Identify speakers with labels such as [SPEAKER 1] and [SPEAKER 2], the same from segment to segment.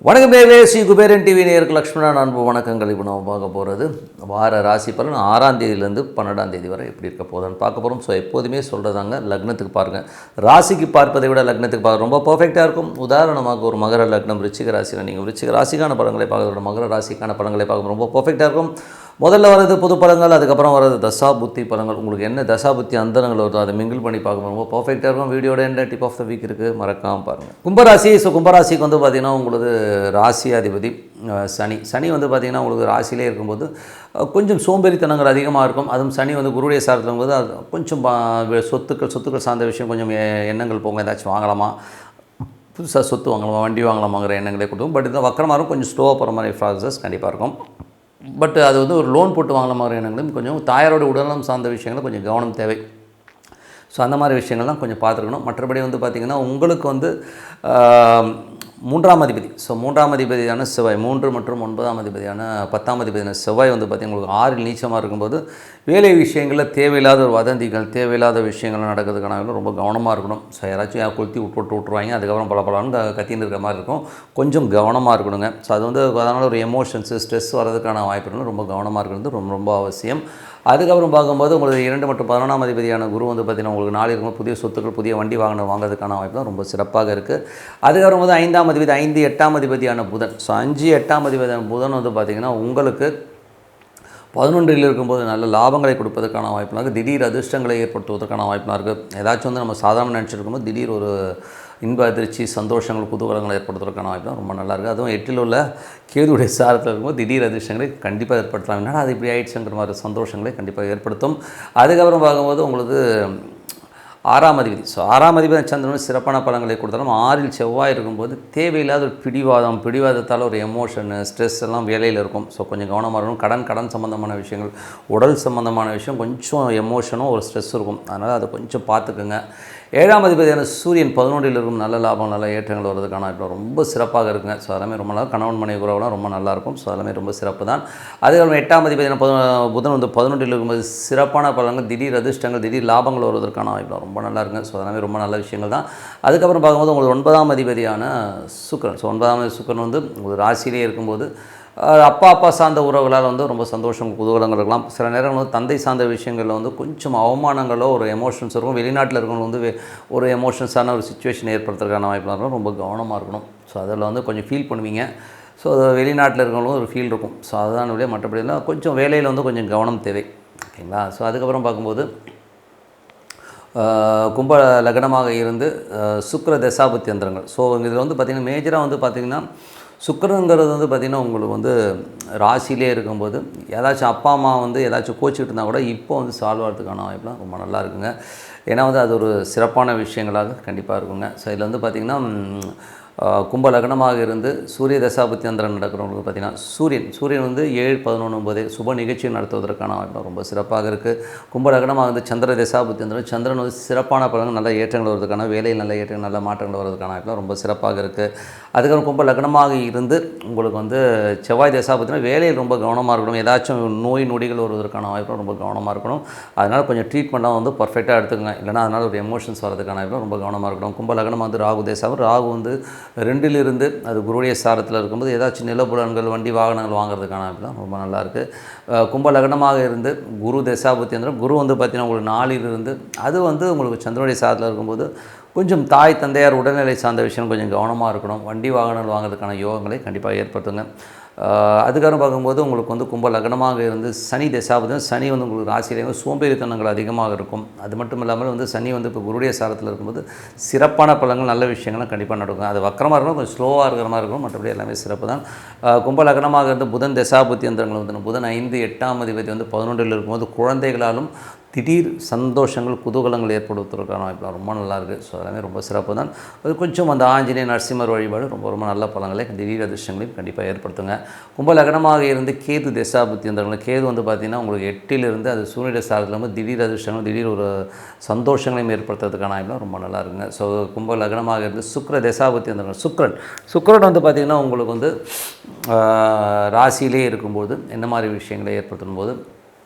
[SPEAKER 1] வணக்கம் பேவே, ஸ்ரீ குபேரன் டிவி நேயருக்கு லக்ஷ்மணன் அன்பு வணக்கங்கள். இப்போ நம்ம பார்க்க போகிறது வார ராசி பலன் 6ஆம் தேதியிலேருந்து 12ஆம் தேதி வரை எப்படி இருக்க போகுதுன்னு பார்க்க போகிறோம். ஸோ எப்போதுமே சொல்கிறதாங்க, லக்னத்துக்கு பாருங்கள். ராசிக்கு பார்ப்பதை விட லக்னத்துக்கு பார்க்க ரொம்ப பர்ஃபெக்டாக இருக்கும். உதாரணமாக ஒரு மகர லக்னம் விருச்சிக ராசியில் நீங்கள் விருச்சிக ராசிக்கான பலன்களை பார்க்கறத மகர ராசிக்கான பலன்களை பார்க்க ரொம்ப பர்ஃபெக்டாக இருக்கும். முதல்ல வர்றது பொது பலங்கள், அதுக்கப்புறம் வர்றது தசா புத்தி பலங்கள். உங்களுக்கு என்ன தசா புத்தி அந்தரங்கள் வருதோ அதை மிங்கிள் பண்ணி பார்க்கும்போது ரொம்ப பர்ஃபெக்டாக இருக்கும். வீடியோட என்ன டிப் ஆஃப் த வீக் இருக்குது மறக்காமல் பாருங்கள். கும்பராசி. ஸோ கும்பராசிக்கு வந்து பார்த்திங்கன்னா உங்களுக்கு ராசியாதிபதி சனி வந்து பார்த்திங்கன்னா உங்களுக்கு ராசியிலே இருக்கும்போது கொஞ்சம் சோம்பேறித்தனங்கள் அதிகமாக இருக்கும். அதுவும் சனி வந்து குருடைய சாரத்தில் இருக்கும்போது அது கொஞ்சம் சொத்துக்கள் சார்ந்த விஷயம் கொஞ்சம் எண்ணங்கள் போங்க. ஏதாச்சும் வாங்கலாமா, புதுசாக சொத்து வாங்கலாமா, வண்டி வாங்கலாமாங்கிற எண்ணங்களே கொடுக்கும். பட் இந்த வக்கரமாக கொஞ்சம் ஸ்லோவாக போகிற மாதிரி ப்ராசஸ் கண்டிப்பாக இருக்கும். பட் அது வந்து ஒரு லோன் போட்டு வாங்கல மாதிரி எண்ணங்களும் கொஞ்சம் தாயாரோட உடல்நலம் சார்ந்த விஷயங்கள் கொஞ்சம் கவனம் தேவை. ஸோ அந்த மாதிரி விஷயங்கள்லாம் கொஞ்சம் பார்த்துருக்கணும். மற்றபடி வந்து பார்த்திங்கன்னா உங்களுக்கு வந்து 3ஆம் அதிபதி. ஸோ 3ஆம் அதிபதியான செவ்வாய், 3 மற்றும் 9ஆம் அதிபதியான 10ஆம் அதிபதியான செவ்வாய் வந்து பார்த்திங்கன்னா உங்களுக்கு 6 நீச்சமாக இருக்கும்போது வேலை விஷயங்களில் தேவையில்லாத ஒரு வதந்திகள், தேவையில்லாத விஷயங்கள் நடக்கிறதுக்கான ரொம்ப கவனமாக இருக்கணும். ஸோ யாராச்சும் கொளுத்தி விட்டுருவாங்க, அதுக்கப்புறம் பலன்னு கத்தின்னு இருக்கிற மாதிரி இருக்கும். கொஞ்சம் கவனமாக இருக்கணுங்க. ஸோ அது வந்து அதனால் ஒரு எமோஷன்ஸு, ஸ்ட்ரெஸ் வரதுக்கான வாய்ப்புகள் ரொம்ப கவனமாக இருக்கிறது ரொம்ப அவசியம். அதுக்கப்புறம் பார்க்கும்போது உங்களுக்கு 2 மற்றும் 11ஆம் அதிபதியான குரு வந்து பார்த்திங்கன்னா உங்களுக்கு 4 இருக்கும்போது புதிய சொத்துக்கள், புதிய வண்டி வாங்குறதுக்கான வாய்ப்பு தான் ரொம்ப சிறப்பாக இருக்குது. அதுக்கப்புறம் வந்து 5ஆம் அதிபதி, 5, 8ஆம் அதிபதியான புதன். ஸோ 5, 8ஆம் அதிபதியான புதன் வந்து பார்த்திங்கன்னா உங்களுக்கு 11ல் இருக்கும்போது நல்ல லாபங்களை கொடுப்பதற்கான வாய்ப்புலாம் இருக்குது. திடீர் அதிர்ஷ்டங்களை ஏற்படுத்துவதற்கான வாய்ப்புலாம் இருக்குது. ஏதாச்சும் வந்து நம்ம சாதாரண நினச்சிருக்கும்போது திடீர் ஒரு இன்ப அதிர்ச்சி, சந்தோஷங்கள், குதூகலங்களை ஏற்படுத்துவதற்கான வாய்ப்புலாம் ரொம்ப நல்லாயிருக்கு. அதுவும் 8ல் உள்ள கேதுடைய சாரத்தில் இருக்கும்போது திடீர் அதிர்ஷ்டங்களை கண்டிப்பாக ஏற்படுத்தலாம். என்னடா அது இப்படி ஆயிடுச்சுங்கிற மாதிரி சந்தோஷங்களை கண்டிப்பாக ஏற்படுத்தும். அதுக்கப்புறம் பார்க்கும்போது உங்களுக்கு 6ஆம் அதிபதி. ஸோ 6ஆம் அதிபதி சந்திரன் சிறப்பான பலன்களை கொடுத்தாலும் 6ல் செவ்வாய் இருக்கும்போது தேவையில்லாத ஒரு பிடிவாதத்தால் ஒரு எமோஷனு, ஸ்ட்ரெஸ் எல்லாம் வேலையில் இருக்கும். ஸோ கொஞ்சம் கவனமாக இருக்கணும். கடன் சம்மந்தமான விஷயங்கள், உடல் சம்மந்தமான விஷயம் கொஞ்சம் எமோஷனும் ஒரு ஸ்ட்ரெஸ் இருக்கும். அதனால் அதை கொஞ்சம் பார்த்துக்குங்க. 7ஆம் அதிபதியான சூரியன் 11ல் இருக்கும். நல்ல லாபம், நல்ல ஏற்றங்கள் வருவதற்கான இப்போ ரொம்ப சிறப்பாக இருக்குங்க. ஸோ அதெல்லாமே ரொம்ப நல்லா, கணவன் மனைவி உறவுலாம் ரொம்ப நல்லாயிருக்கும். ஸோ அதெல்லாமே ரொம்ப சிறப்பு தான். அதுக்கப்புறம் 8ஆம் அதிபதியான புதன் வந்து 11ல் இருக்கும்போது சிறப்பான பலன்கள், திடீர் அதிர்ஷ்டங்கள், திடீர் லாபங்கள் வருவதற்கான வாய்ப்பு ரொம்ப நல்லா இருக்குங்க. ஸோ அதெல்லாமே ரொம்ப நல்ல விஷயங்கள் தான். அதுக்கப்புறம் பார்க்கும்போது உங்களுக்கு 9ஆம் அதிபதியான சுக்கிரன். ஸோ 9ஆம் சுக்கிரன் வந்து உங்களுக்கு ராசியிலே இருக்கும்போது அப்பா சார்ந்த உறவுகளால் வந்து ரொம்ப சந்தோஷம், குதூகலங்கள் இருக்கலாம். சில நேரங்கள் வந்து தந்தை சார்ந்த விஷயங்களில் வந்து கொஞ்சம் அவமானங்களோ ஒரு எமோஷன்ஸ் இருக்கும். வெளிநாட்டில் இருக்கவங்க வந்து ஒரு எமோஷன்ஸான ஒரு சுச்சுவேஷன் ஏற்படுத்துறதுக்கான வாய்ப்பு இருக்கும். ரொம்ப கவனமாக இருக்கணும். ஸோ அதில் வந்து கொஞ்சம் ஃபீல் பண்ணுவீங்க. ஸோ அது வெளிநாட்டில் இருக்கவங்களும் ஒரு ஃபீல் இருக்கும். ஸோ அதுதான் வழியாக. மற்றபடிலாம் கொஞ்சம் வேலையில் வந்து கொஞ்சம் கவனம் தேவை. ஓகேங்களா? ஸோ அதுக்கப்புறம் பார்க்கும்போது கும்ப லக்னமாக இருந்து சுக்கிர தசாபுத்தி யந்திரங்கள். ஸோ இதில் வந்து பார்த்திங்கன்னா மேஜராக வந்து பார்த்திங்கன்னா சுக்கிரங்கிறது வந்து பார்த்திங்கன்னா உங்களுக்கு வந்து ராசியிலே இருக்கும்போது ஏதாச்சும் அப்பா அம்மா வந்து ஏதாச்சும் கோச்சிக்கிட்டு இருந்தால் கூட இப்போ வந்து சால்வ் ஆகிறதுக்கான வாய்ப்புலாம் ரொம்ப நல்லா இருக்குங்க. ஏன்னா வந்து அது ஒரு சிறப்பான விஷயங்களாக கண்டிப்பாக இருக்குங்க. ஸோ இதில் வந்து பார்த்திங்கன்னா கும்ப லக்னமாக இருந்து சூரிய தசாபுத்தி அந்தரம் நடக்கிறவங்களுக்கு பார்த்திங்கன்னா சூரியன் வந்து 7, 11, 9 சுப நிகழ்ச்சி நடத்துவதற்கான வாய்ப்பு ரொம்ப சிறப்பாக இருக்குது. கும்ப லக்னமாக இருந்து சந்திர தசாபுத்தி அந்தரம், சந்திரன் வந்து சிறப்பான பலன்கள், நல்ல ஏற்றங்கள் வருவதற்கான, வேலையில் நல்ல ஏற்றங்கள், நல்ல மாற்றங்கள் வருவதற்கான வாய்ப்பு ரொம்ப சிறப்பாக இருக்குது. அதுக்கப்புறம் கும்ப லக்னமாக இருந்து உங்களுக்கு வந்து செவ்வாய் தசாபுத்தினா வேலையில் ரொம்ப கவனமாக இருக்கணும். ஏதாச்சும் நோய் நொடிகள் வருவதற்கான வாய்ப்பு ரொம்ப கவனமாக இருக்கணும். அதனால் கொஞ்சம் ட்ரீட்மெண்ட்டாக வந்து பர்ஃபெக்டாக எடுத்துக்கங்க. இல்லைனா அதனால் ஒரு எமோஷன்ஸ் வரதுக்கான வாய்ப்பு ரொம்ப கவனமாக இருக்கணும். கும்ப லக்னமாக வந்து ராகு தசாவும், ராகு வந்து 2லிருந்து அது குருடைய சாரத்தில் இருக்கும்போது ஏதாச்சும் நிலப்புலன்கள், வண்டி வாகனங்கள் வாங்குறதுக்கான வாய்ப்புலாம் ரொம்ப நல்லாயிருக்கு. கும்ப லக்னமாக இருந்து குரு தசாபுத்தி அந்தரம், குரு வந்து பார்த்திங்கன்னா உங்களுக்கு 4லிருந்து அது வந்து உங்களுக்கு சந்திரனுடைய சாரத்தில் இருக்கும்போது கொஞ்சம் தாய் தந்தையார் உடல்நிலை சார்ந்த விஷயம் கொஞ்சம் கவனமாக இருக்கணும். வண்டி வாகனங்கள் வாங்குறதுக்கான யோகங்களை கண்டிப்பாக ஏற்படுத்துங்க. அதுக்கப்புறம் பார்க்கும்போது உங்களுக்கு வந்து கும்ப லக்னமாக இருந்து சனி தசாபுத்தி, சனி வந்து உங்களுக்கு ராசியிலே சோம்பேறித்தனங்கள் அதிகமாக இருக்கும். அது மட்டும் இல்லாமல் வந்து சனி வந்து இப்போ குருடைய சாரத்தில் இருக்கும்போது சிறப்பான பலன்கள், நல்ல விஷயங்கள்லாம் கண்டிப்பாக நடக்கும். அது வக்கரமாக இருக்கணும், கொஞ்சம் ஸ்லோவாக இருக்கிற மாதிரி இருக்கும். மற்றபடி எல்லாமே சிறப்பு தான். கும்ப லக்னமாக இருந்து புதன் தசாபுத்தி அந்தரங்கள் வந்து புதன் 5, 8ஆம் அதிபதி வந்து 11ல் இருக்கும்போது குழந்தைகளாலும் திடீர் சந்தோஷங்கள், குதூகலங்கள் ஏற்படுத்துவதற்கான வாய்ப்புலாம் ரொம்ப நல்லாயிருக்கு. ஸோ எல்லாமே ரொம்ப சிறப்பு தான். அது கொஞ்சம் அந்த ஆஞ்சநேய நரசிம்மர் வழிபாடு ரொம்ப நல்ல பலன்களை, திடீர் அதிர்ஷ்டங்களையும் கண்டிப்பாக ஏற்படுத்துங்க. கும்ப லக்னமாக இருந்து கேது தசாபுத்தி அந்தரங்கள், கேது வந்து பார்த்திங்கன்னா உங்களுக்கு 8லிருந்து அது சூரிய சாரத்தில் வந்து திடீர் அதிர்ஷ்டங்கள், திடீர் ஒரு சந்தோஷங்களையும் ஏற்படுத்துறதுக்கான வாய்ப்புலாம் ரொம்ப நல்லா இருக்குங்க. ஸோ கும்ப லக்னமாக இருந்து சுக்கிர தசாபுத்தி அந்தரங்கள், சுக்கிரன் வந்து பார்த்திங்கன்னா உங்களுக்கு வந்து ராசியிலே இருக்கும்போது என்ன மாதிரி விஷயங்களை ஏற்படுத்தும் போது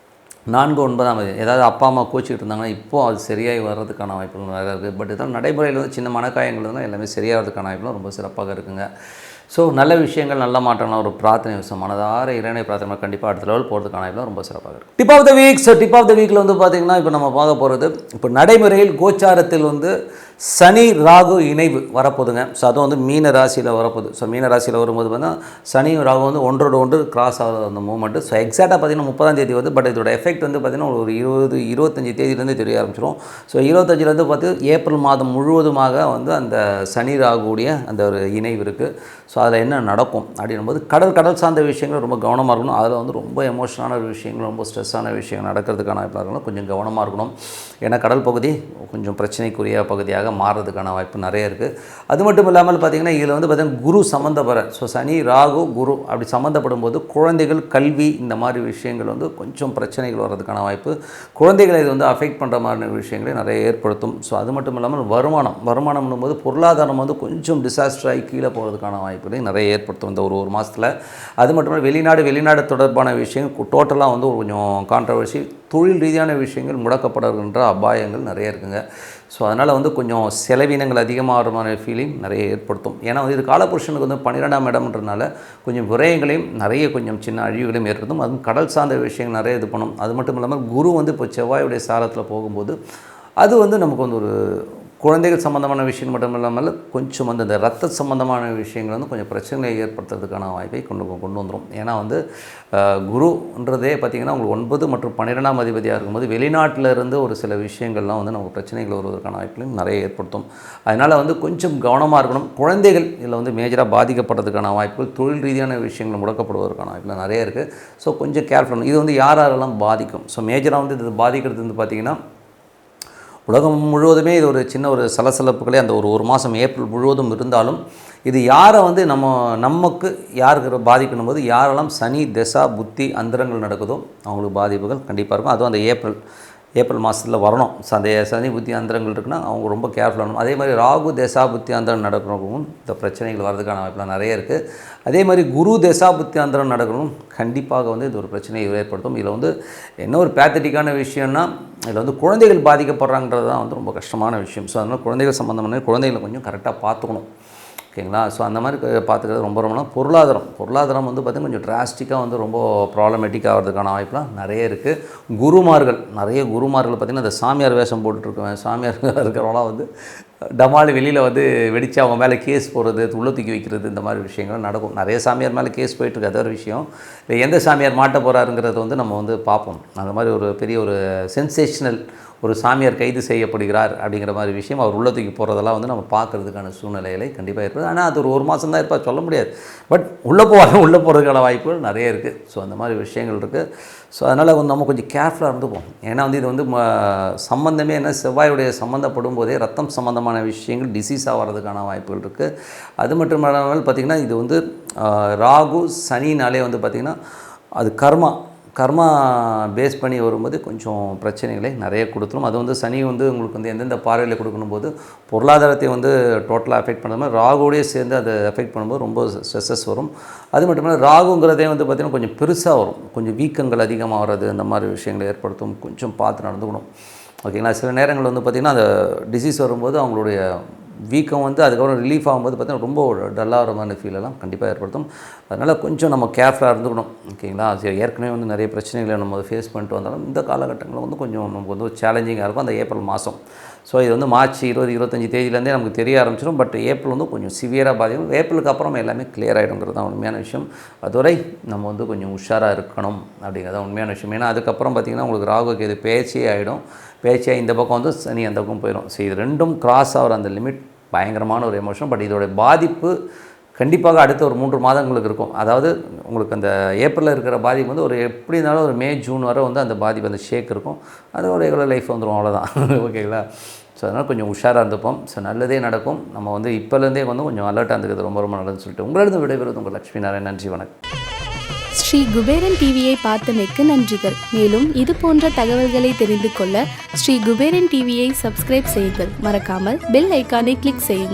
[SPEAKER 1] 4 9ஆம் தேதி ஏதாவது அப்பா அம்மா கோச்சிக்கிட்டு இருந்தாங்கன்னா இப்போது அது சரியாகி வர்றதுக்கான வாய்ப்புகள் நிறையா இருக்குது. பட் இதெல்லாம் நடைமுறையில் வந்து சின்ன மனக்காயங்கள் இருந்தால் எல்லாமே சரியாகிறதுக்கான வாய்ப்புலாம் ரொம்ப சிறப்பாக இருக்குங்க. ஸோ நல்ல விஷயங்கள் நல்ல மாற்றம்லாம் ஒரு பிரார்த்தனை விஷயம் மனதார இறைவனை பிரார்த்தனை கண்டிப்பாக அடுத்த லெவல் போகிறதுக்கான வாய்ப்புலாம் ரொம்ப சிறப்பாக இருக்குது. Tip of the week. So tip of the வீக்கில் வந்து பார்த்திங்கன்னா இப்போ நம்ம பார்க்க போகிறது இப்போ நடைமுறையில் கோச்சாரத்தில் வந்து சனி ராகு இணைவு வரப்போகுதுங்க. ஸோ அதுவும் வந்து மீன ராசியில் வரப்போகுது. ஸோ மீன ராசியில் வரும்போது பார்த்தீங்கன்னா சனியும் ராகு வந்து ஒன்றோடு ஒன்று கிராஸ் ஆகுது அந்த மூமெண்ட்டு. ஸோ எக்ஸாக்டாக பார்த்தீங்கன்னா 30ஆம் தேதி வந்து பட் இதோட எஃபெக்ட் வந்து பார்த்திங்கன்னா ஒரு 25 தேதியிலேருந்து தெரிய ஆரம்பிச்சிடும். ஸோ 25லேருந்து பார்த்து ஏப்ரல் மாதம் முழுவதுமாக வந்து அந்த சனி ராகுடைய அந்த ஒரு இணைவு இருக்குது. ஸோ அதில் என்ன நடக்கும் அப்படின்னும்போது கடல் சார்ந்த விஷயங்கள் ரொம்ப கவனமாக இருக்கணும். அதில் வந்து ரொம்ப எமோஷனான விஷயங்கள் ரொம்ப ஸ்ட்ரெஸ்ஸான விஷயங்கள் நடக்கிறதுக்கான வாய்ப்பு கொஞ்சம் கவனமாக இருக்கணும். ஏன்னா கடல் பகுதி கொஞ்சம் பிரச்சனைக்குரிய பகுதியாக மாறுறதுக்கான வாய்ப்பு நிறைய இருக்குது. அது மட்டும் இல்லாமல் பார்த்திங்கன்னா இதில் வந்து பார்த்திங்கன்னா குரு சம்மந்தப்பட ஸோ சனி ராகு குரு அப்படி சம்மந்தப்படும் போது குழந்தைகள் கல்வி இந்த மாதிரி விஷயங்கள் வந்து கொஞ்சம் பிரச்சனைகள் வர்றதுக்கான வாய்ப்பு, குழந்தைகளை இது வந்து அஃபெக்ட் பண்ணுற மாதிரி விஷயங்களை நிறைய ஏற்படுத்தும். ஸோ அது மட்டும் இல்லாமல் வருமானம்னும் போது பொருளாதாரம் வந்து கொஞ்சம் டிசாஸ்டர் ஆகி கீழே போகிறதுக்கான வாய்ப்புகளையும் நிறைய ஏற்படுத்தும் இந்த ஒரு மாதத்தில். அது மட்டும் இல்லாமல் வெளிநாடு தொடர்பான விஷயங்கள் டோட்டலாக வந்து கொஞ்சம் கான்ட்ரவர்சி, தொழில் ரீதியான விஷயங்கள் முடக்கப்படுகின்ற அபாயங்கள் நிறைய இருக்குங்க. ஸோ அதனால் வந்து கொஞ்சம் செலவினங்கள் அதிகமாகிற மாதிரி ஃபீலிங் நிறைய ஏற்படுத்தும். ஏன்னா வந்து இது காலபுருஷனுக்கு வந்து 12ஆம் இடம்ன்றனால கொஞ்சம் விரயங்களையும் நிறைய கொஞ்சம் சின்ன அழிவுகளையும் ஏற்படுத்தும். அதுவும் கடல் சார்ந்த விஷயங்கள் நிறைய இது பண்ணும். அது மட்டும் இல்லாமல் குரு வந்து இப்போ செவ்வாயுடைய சாரத்தில் போகும்போது அது வந்து நமக்கு வந்து ஒரு குழந்தைகள் சம்மந்தமான விஷயம் மட்டும் இல்லாமல் கொஞ்சம் வந்து இந்த ரத்த சம்மந்தமான விஷயங்கள் வந்து கொஞ்சம் பிரச்சனைகளை ஏற்படுத்துறதுக்கான வாய்ப்பை கொண்டு வந்துடும். ஏன்னா வந்து குருன்றதே பார்த்திங்கன்னா உங்களுக்கு 9 மற்றும் 12ஆம் அதிபதியாக இருக்கும்போது வெளிநாட்டில் இருந்து ஒரு சில விஷயங்கள்லாம் வந்து நமக்கு பிரச்சனைகள் வருவதற்கான வாய்ப்புகளையும் நிறைய ஏற்படுத்தும். அதனால் வந்து கொஞ்சம் கவனமாக இருக்கணும். குழந்தைகள் இதில் வந்து மேஜராக பாதிக்கப்படுறதுக்கான வாய்ப்புகள், தொழில் ரீதியான விஷயங்கள் முடக்கப்படுவதற்கான வாய்ப்புகள் நிறைய இருக்குது. ஸோ கொஞ்சம் கேர்ஃபுல். இது வந்து யாரெல்லாம் பாதிக்கும்? ஸோ மேஜராக வந்து இது பாதிக்கிறது வந்து பார்த்திங்கன்னா உலகம் முழுவதுமே இது ஒரு சின்ன ஒரு சலசலப்புகளே அந்த ஒரு மாதம் ஏப்ரல் முழுவதும் இருந்தாலும் இது யாரை வந்து நமக்கு யாருக்கு பாதிக்கணும் போது யாரெல்லாம் சனி தசா புத்தி அந்தரங்கள் நடக்குதோ அவங்களுக்கு பாதிப்புகள் கண்டிப்பாக இருக்கும். அதுவும் அந்த ஏப்ரல் மாதத்தில் வரணும். அந்த சனி புத்தி அந்தரங்கள் இருக்குன்னா அவங்க ரொம்ப கேர்ஃபுல்லாக இருக்கணும். அதே மாதிரி ராகு தசா புத்தி அந்தரம் நடக்கணும் இந்த பிரச்சனைகள் வரதுக்கான வாய்ப்புலாம் நிறைய இருக்குது. அதே மாதிரி குரு தசா புத்தி அந்தரம் நடக்கணும் கண்டிப்பாக வந்து இது ஒரு பிரச்சனையை ஏற்படுத்தும். இதில் வந்து என்ன ஒரு பேத்தட்டிக்கான விஷயம்னா இதில் வந்து குழந்தைகள் பாதிக்கப்படுறாங்கிறது தான் வந்து ரொம்ப கஷ்டமான விஷயம். ஸோ அதனால் குழந்தைகள் சம்மந்தமான குழந்தைகளை கொஞ்சம் கரெக்டாக பார்த்துக்கணும். ஓகேங்களா? ஸோ அந்த மாதிரி பார்த்துக்கிறது ரொம்ப பொருளாதாரம் வந்து பார்த்திங்கன்னா கொஞ்சம் டிராஸ்டிக்காக வந்து ரொம்ப ப்ராப்ளமேட்டிக் ஆகிறதுக்கான வாய்ப்புலாம் நிறைய இருக்குது. நிறைய குருமார்கள் பார்த்திங்கன்னா அந்த சாமியார் வேஷம் போட்டுட்ருக்கேன், சாமியார் இருக்கிறவங்களாம் வந்து டமாலி வெளியில் வந்து வெடித்து அவங்க மேலே கேஸ் போடுறது, உள்ள தூக்கி வைக்கிறது, இந்த மாதிரி விஷயங்கள் நடக்கும். நிறைய சாமியார் மேலே கேஸ் போயிட்டுருக்கு. அது ஒரு விஷயம். இல்லை எந்த சாமியார் மாட்ட போகிறாருங்கிறத வந்து நம்ம வந்து பார்ப்போம். அந்த மாதிரி ஒரு பெரிய ஒரு சென்சேஷனல் ஒரு சாமியார் கைது செய்யப்படுகிறார் அப்படிங்கிற மாதிரி விஷயம் அவர் உள்ள தூக்கி போகிறதெல்லாம் வந்து நம்ம பார்க்குறதுக்கான சூழ்நிலைகளை கண்டிப்பாக இருக்குது. ஆனால் அது ஒரு மாதம் தான் இருப்பா சொல்ல முடியாது. பட் உள்ளே போகிறதுக்கான வாய்ப்புகள் நிறைய இருக்குது. ஸோ அந்த மாதிரி விஷயங்கள் இருக்குது. ஸோ அதனால் வந்து நம்ம கொஞ்சம் கேர்ஃபுல்லாக இருந்துப்போம். ஏன்னா வந்து இது வந்து சம்மந்தமே என்ன செவ்வாயுடைய சம்மந்தப்படும் போதே ரத்தம் சம்மந்தமான விஷயங்கள் டிசீஸாக வர்றதுக்கான வாய்ப்புகள் இருக்குது. அது மட்டும் இல்லாமல் பார்த்திங்கன்னா இது வந்து ராகு சனினாலே வந்து பார்த்திங்கன்னா அது கர்மா பேஸ் பண்ணி வரும்போது கொஞ்சம் பிரச்சனைகளை நிறைய கொடுத்துரும். அது வந்து சனி வந்து உங்களுக்கு வந்து எந்தெந்த பார்வையில் கொடுக்கணும்போது பொருளாதாரத்தை வந்து டோட்டலாக அஃபெக்ட் பண்ணுற மாதிரி ராகுவோடய சேர்ந்து அதை அஃபெக்ட் பண்ணும்போது ரொம்ப ஸ்ட்ரெஸ்ஸஸ் வரும். அது மட்டும் இல்லாமல் ராகுங்கிறதே வந்து பார்த்திங்கன்னா கொஞ்சம் பெருசாக வரும். கொஞ்சம் வீக்கங்கள் அதிகமாக வர்றது இந்த மாதிரி விஷயங்களை ஏற்படுத்தும். கொஞ்சம் பார்த்து நடந்துக்கணும். ஓகேங்களா? சில நேரங்கள் வந்து பார்த்திங்கன்னா அந்த டிசீஸ் வரும்போது அவங்களுடைய வீக்கம் வந்து அதுக்கப்புறம் ரிலீஃப் ஆகும்போது பார்த்திங்கன்னா ரொம்ப டல்லாகிற மாதிரி ஃபீலெல்லாம் கண்டிப்பாக ஏற்படுத்தும். அதனால் கொஞ்சம் நம்ம கேர்ஃபுல்லாக இருந்துக்கணும். ஓகேங்களா? ஏற்கனவே வந்து நிறைய பிரச்சனைகளை நம்ம ஃபேஸ் பண்ணிட்டு வந்தாலும் இந்த காலகட்டங்களில் வந்து கொஞ்சம் நமக்கு வந்து சேலஞ்சிங்காக இருக்கும் அந்த ஏப்ரல் மாதம். ஸோ இது வந்து மார்ச் 20-25 தேதியிலேருந்தே நமக்கு தெரிய ஆரம்பிச்சிடும். பட் ஏப்ரல் வந்து கொஞ்சம் சிவியராக பாதிக்கும். ஏப்ரலுக்கு அப்புறம் எல்லாமே கிளியர் ஆகிடுங்கிறது தான் உண்மையான விஷயம். அதுவரை நம்ம வந்து கொஞ்சம் உஷாராக இருக்கணும் அப்படிங்கிறது தான் உண்மையான விஷயம். ஏன்னா அதுக்கப்புறம் பார்த்திங்கன்னா உங்களுக்கு ராகுக்கு இது பேச்சே ஆகிடும். பேச்சியாக இந்த பக்கம் வந்து சனி அந்த பக்கம் போயிடும். ஸோ இது ரெண்டும் கிராஸ் ஆகிற அந்த லிமிட் பயங்கரமான ஒரு எமோஷன். பட் இதோடைய பாதிப்பு கண்டிப்பாக அடுத்த ஒரு 3 மாதங்களுக்கு இருக்கும். அதாவது உங்களுக்கு அந்த ஏப்ரலில் இருக்கிற பாதிப்பு வந்து ஒரு எப்படி இருந்தாலும் ஒரு மே ஜூன் வரை வந்து அந்த பாதிப்பு அந்த ஷேக் இருக்கும். அது ஒரு ரெகுலர் லைஃப் வந்துடும், அவ்வளோதான். ஓகேங்களா? ஸோ அதனால் கொஞ்சம் உஷாராக இருந்துப்போம். ஸோ நல்லதே நடக்கும். நம்ம வந்து இப்போலேருந்தே வந்து கொஞ்சம் அலர்ட்டாக இருந்துக்கிறது ரொம்ப நல்லதுன்னு சொல்லிட்டு உங்களிடம் விடைபெறுவது உங்கள் லட்சுமி நாராயணன். நன்றி, வணக்கம்.
[SPEAKER 2] ஸ்ரீ குபேரன் டிவியை பார்த்தமைக்கு நன்றிகள். மேலும் இது போன்ற தகவல்களை தெரிந்து கொள்ள ஸ்ரீ குபேரன் டிவியை சப்ஸ்கிரைப் செய்யுங்கள். மறக்காமல் பெல் ஐக்கானை கிளிக் செய்யுங்கள்.